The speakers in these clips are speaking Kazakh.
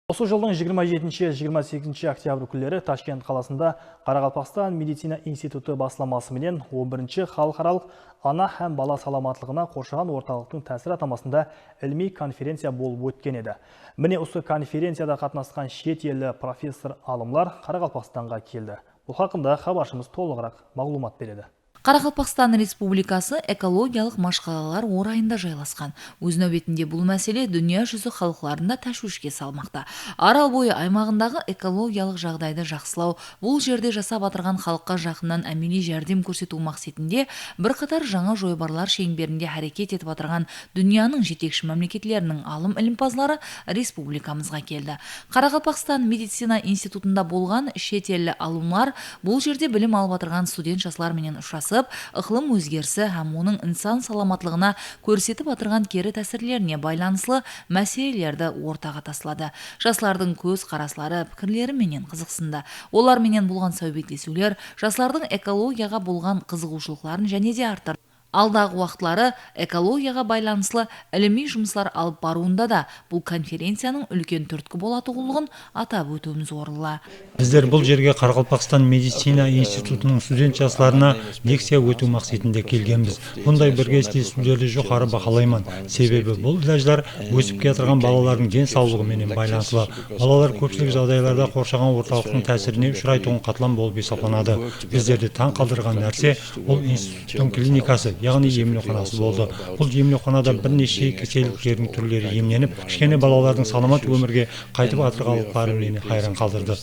Осы жылдың 27-28 октябрь күндері Ташкент қаласында Қарақалпақстан медицина институты басылымасымен 11-ші халықаралық ана һәм бала саламатлығына қоршаған орталықтың тәсір атамасында ilmi конференция болып өткен еді. Міне осы конференцияда қатынасқан шет елі профессор алымлар Қарақалпақстанға келді. Бұл хақында хабаршымыз толығырақ мағлумат береді. Қарақалпақстан Республикасы экологиялық машқалалар орайында жайласқан. Өз нәубетінде бұл мәселе дүния жүзі халықларында тәшвишке салмақта. Арал бойы аймағындағы экологиялық жағдайды жақсылау, бұл жерде жасап атырған халыққа жақыннан әмели жәрдем көрсету мақсатында бірқатар жаңа жойбарлар шеңберінде әрекет етіп атырған дүнияның жетекші мемлекетлерінің алым ілімпазлары республикамызға келді. Қарақалпақстан медицина институтында болған шет елі алымлар бұл жерде білім алып атырған студент жастар менен ұшырасып, ықылым өзгерісі һәм оның инсан саламатлығына көрсетіп атырған кері тәсірлеріне байланыслы мәселелерді ортаға таслады. Жастардың көз қараслары, пікірлері менен қызықсынды. Олар менен болған сәубетлесулер жастардың экологияға болған қызығушылықтарын және де арттырды. Алдағы уақытлары экологияға байланыслы іліми жұмыслар алып баруында да бұл конференцияның үлкен түрткі болатығылығын атап өтуіміз орынды. Біздер бұл жерге Қарақалпақстан медицина институтының студент жастарына лекция өту мақсатында келгенбіз. Бұндай бір кездесулерді жоғары бағалаймын. Себебі бұл ләжлар өсіп кетірген балалардың денсаулығымен байланысты. Балалар көпшілік жағдайларда қоршаған орталықтың тәсіріне ұшырайтын қатлам болып есептелінеді. Біздерді таң қалдырған нәрсе ол институттың клиникасы, яғни емханасы болды. Бұл емханада бірнеше кеселдердің түрлері емленіп, кішкене балалардың саламат өмірге қайтып атырғандықтары мені хайран қалдырды.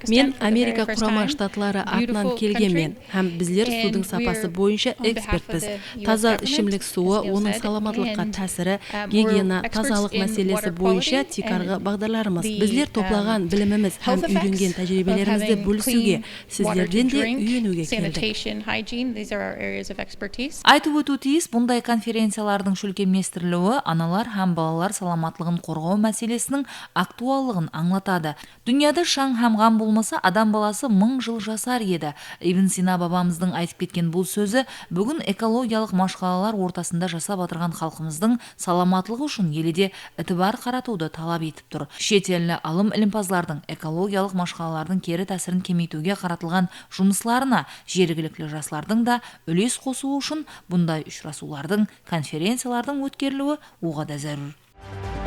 Мен Америка құрама штатлары атынан келгенмен, һәм біздер судың сапасы бойынша экспертпіз. Таза ішімлік суы, оның саламатлыққа тәсірі, гигиена, тазалық мәселесі бойынша тикарғы бағдарларымыз. Біздер топлаған біліміміз һәм үйренген тәжірибелерімізді бөлісуге, сіздерден де үйренуге келдік. Айтып өту тиіс, бұндай конференциялардың шүлкеместірілуі аналар һәм балалар саламатлығын қорғау мәселесінің актуаллығын аңлатады. Дүнияда шаң һәм ғам болмаса, адам баласы 1000 жыл жасар еді. Ибн Сина бабамыздың айтып кеткен бұл сөзі бүгін экологиялық машқалалар ортасында жасап атырған халқымыздың саламатлығы үшін еледе ітібар қаратуды талап етіп тұр. Шет елі алым ілімпазлардың экологиялық машқалалардың кері тәсірін кемейтуге қаратылған жұмысларына жергілікті жастардың да үлес қосуы үшін бұндай ұшырасулардың, конференциялардың өткерілуі оға да зәрур.